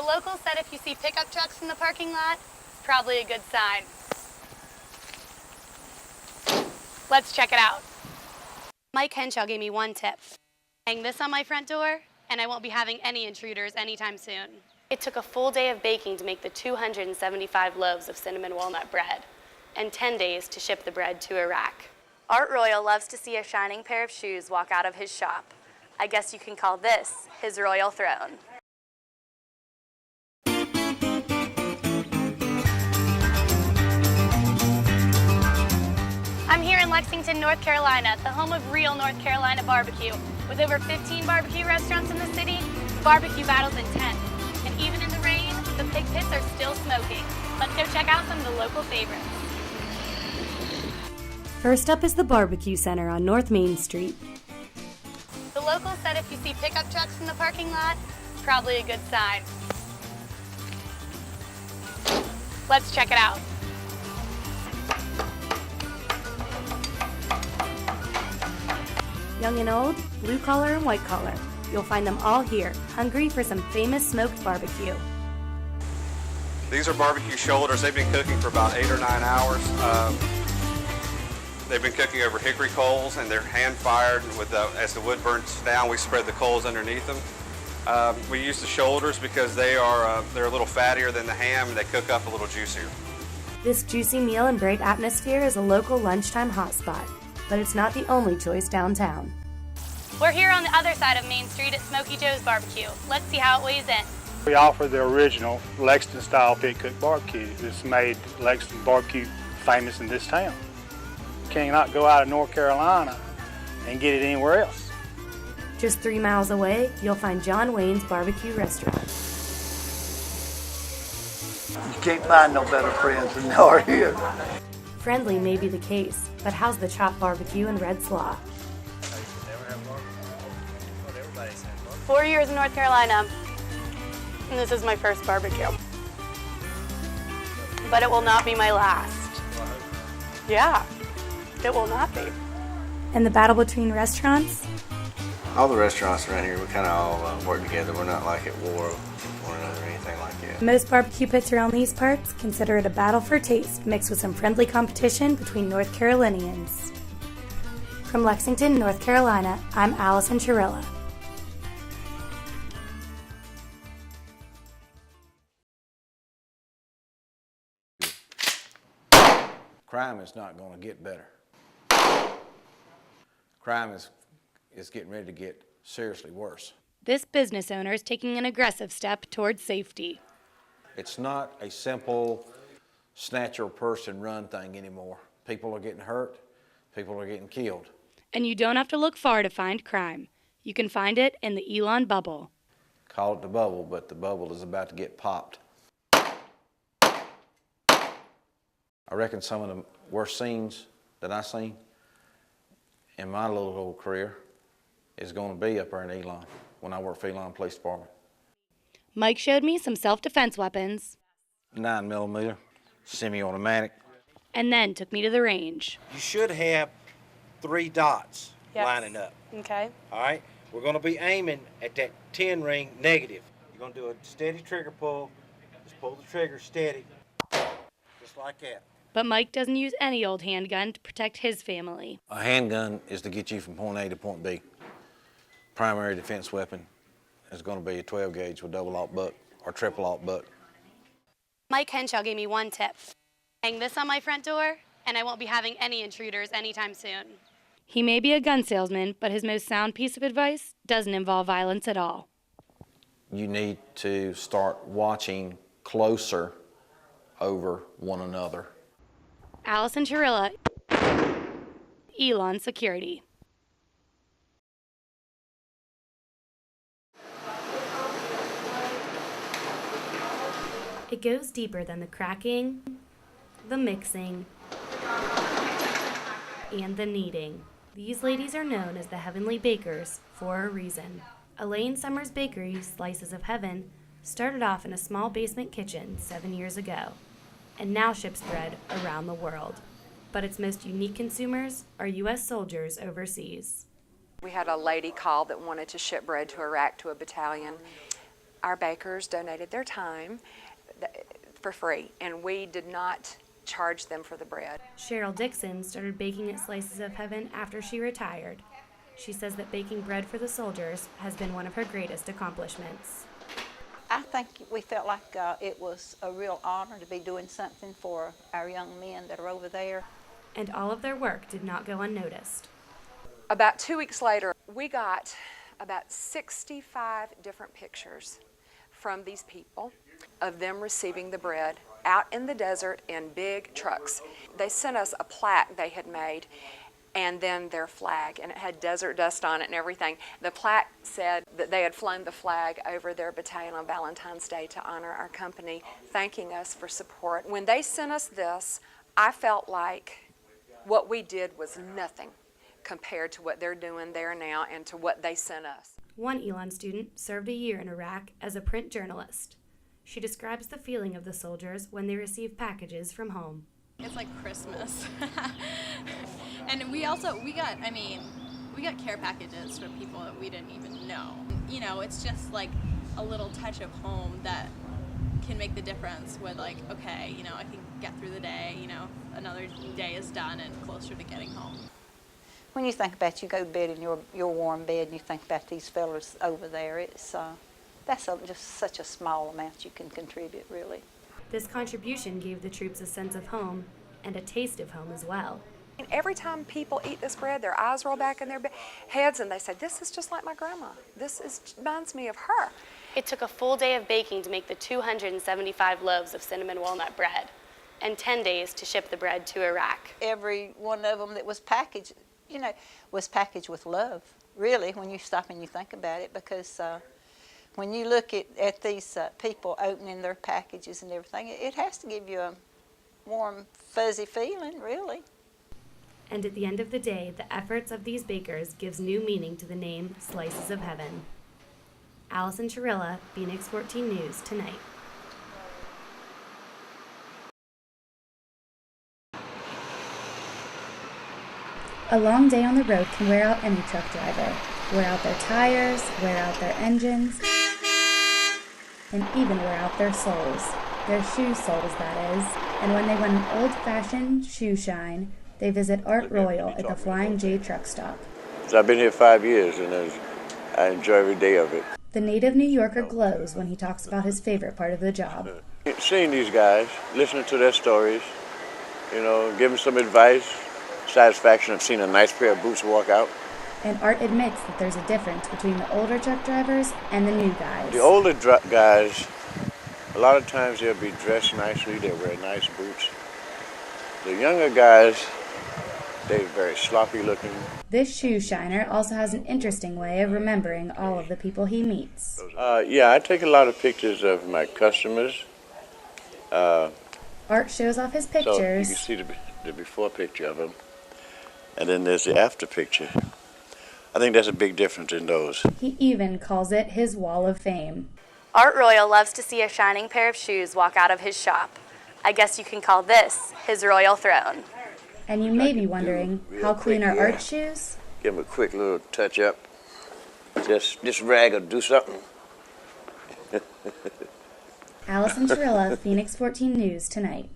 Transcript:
locals said if you see pickup trucks in the parking lot, it's probably a good sign. Let's check it out. Mike Henshaw gave me one tip. Hang this on my front door, and I won't be having any intruders anytime soon. It took a full day of baking to make the 275 loaves of cinnamon walnut bread, and 10 days to ship the bread to Iraq. Art Royal loves to see a shining pair of shoes walk out of his shop. I guess you can call this his royal throne. I'm here in Lexington, North Carolina, the home of real North Carolina barbecue. With over 15 barbecue restaurants in the city, the barbecue battle's intense. And even in the rain, the pig pits are still smoking. Let's go check out some of the local favorites. First up is the Barbecue Center on North Main Street. The locals said if you see pickup trucks in the parking lot, it's probably a good sign. Let's check it out. Young and old, blue collar and white collar. You'll find them all here, hungry for some famous smoked barbecue. These are barbecue shoulders. They've been cooking for about 8 or 9 hours. They've been cooking over hickory coals, and they're hand-fired. As the wood burns down, we spread the coals underneath them. We use the shoulders because they're a little fattier than the ham, and they cook up a little juicier. This juicy meal and great atmosphere is a local lunchtime hotspot, but it's not the only choice downtown. We're here on the other side of Main Street at Smoky Joe's Barbecue. Let's see how it weighs in. We offer the original Lexington-style pit-cooked barbecue. It's made Lexington barbecue famous in this town. You cannot go out of North Carolina and get it anywhere else. Just 3 miles away, you'll find John Wayne's Barbecue Restaurant. You can't find no better friends than they are here. Friendly may be the case, but how's the chopped barbecue and red slaw? 4 years in North Carolina, and this is my first barbecue. But it will not be my last. Yeah, it will not be. And the battle between restaurants? All the restaurants around here, we kind of all work together. We're not like at war with one another or anything like that. Most barbecue pits around these parts consider it a battle for taste mixed with some friendly competition between North Carolinians. From Lexington, North Carolina, I'm Allison Churilla. Crime is not going to get better. Crime is getting ready to get seriously worse. This business owner is taking an aggressive step towards safety. It's not a simple snatch or purse and run thing anymore. People are getting hurt. People are getting killed. And you don't have to look far to find crime. You can find it in the Elon bubble. Call it the bubble, but the bubble is about to get popped. I reckon some of the worst scenes that I've seen in my little old career is going to be up there in Elon when I work for Elon Police Department. Mike showed me some self-defense weapons. 9mm, semi-automatic. And then took me to the range. You should have 3 dots lining up. Okay. All right? We're going to be aiming at that 10 ring negative. You're going to do a steady trigger pull. Just pull the trigger steady. Just like that. But Mike doesn't use any old handgun to protect his family. A handgun is to get you from point A to point B. Primary defense weapon is going to be a 12 gauge with double aught buck or triple aught buck. Mike Henshaw gave me one tip. Hang this on my front door, and I won't be having any intruders anytime soon. He may be a gun salesman, but his most sound piece of advice doesn't involve violence at all. You need to start watching closer over one another. Allison Churilla, Elon Security. It goes deeper than the cracking, the mixing, and the kneading. These ladies are known as the Heavenly Bakers for a reason. Elaine Summers Bakery, Slices of Heaven, started off in a small basement kitchen 7 years ago, and now ships bread around the world. But its most unique consumers are U.S. soldiers overseas. We had a lady call that wanted to ship bread to Iraq to a battalion. Our bakers donated their time for free, and we did not charge them for the bread. Cheryl Dixon started baking at Slices of Heaven after she retired. She says that baking bread for the soldiers has been one of her greatest accomplishments. I think we felt like it was a real honor to be doing something for our young men that are over there. And all of their work did not go unnoticed. About 2 weeks later, we got about 65 different pictures from these people of them receiving the bread out in the desert in big trucks. They sent us a plaque they had made and then their flag, and it had desert dust on it and everything. The plaque said that they had flown the flag over their battalion on Valentine's Day to honor our company, thanking us for support. When they sent us this, I felt like what we did was nothing compared to what they're doing there now and to what they sent us. One Elon student served a year in Iraq as a print journalist. She describes the feeling of the soldiers when they receive packages from home. It's like Christmas. And we got care packages for people that we didn't even know. You know, it's just like a little touch of home that can make the difference with, like, okay, you know, I can get through the day, you know, another day is done and closer to getting home. When you think about you go to bed in your warm bed and you think about these fellas over there, it's just such a small amount you can contribute, really. This contribution gave the troops a sense of home and a taste of home as well. And every time people eat this bread, their eyes roll back in their heads and they say, this is just like my grandma. Reminds me of her. It took a full day of baking to make the 275 loaves of cinnamon walnut bread and 10 days to ship the bread to Iraq. Every one of them that was packaged, you know, was packaged with love, really, when you stop and you think about it, because when you look at these people opening their packages and everything, it has to give you a warm, fuzzy feeling, really. And at the end of the day, the efforts of these bakers gives new meaning to the name Slices of Heaven. Allison Churilla, Phoenix 14 News, Tonight. A long day on the road can wear out any truck driver. Wear out their tires, wear out their engines, and even wear out their soles. Their shoe soles, that is. And when they want an old-fashioned shoe shine, they visit Art Royal at the Flying J truck stop. So I've been here 5 years, and I enjoy every day of it. The native New Yorker glows when he talks about his favorite part of the job. Seeing these guys, listening to their stories, you know, giving some advice, satisfaction of seeing a nice pair of boots walk out. And Art admits that there's a difference between the older truck drivers and the new guys. The older guys, a lot of times they'll be dressed nicely, they'll wear nice boots. The younger guys, they're very sloppy looking. This shoe shiner also has an interesting way of remembering all of the people he meets. Yeah, I take a lot of pictures of my customers. Art shows off his pictures. So you can see the before picture of them, and then there's the after picture. I think that's a big difference in those. He even calls it his wall of fame. Art Royal loves to see a shining pair of shoes walk out of his shop. I guess you can call this his royal throne. And you may be wondering, how clean are Art's shoes? Give him a quick little touch up. Just this rag will do something. Allison Churilla, Phoenix 14 News, Tonight.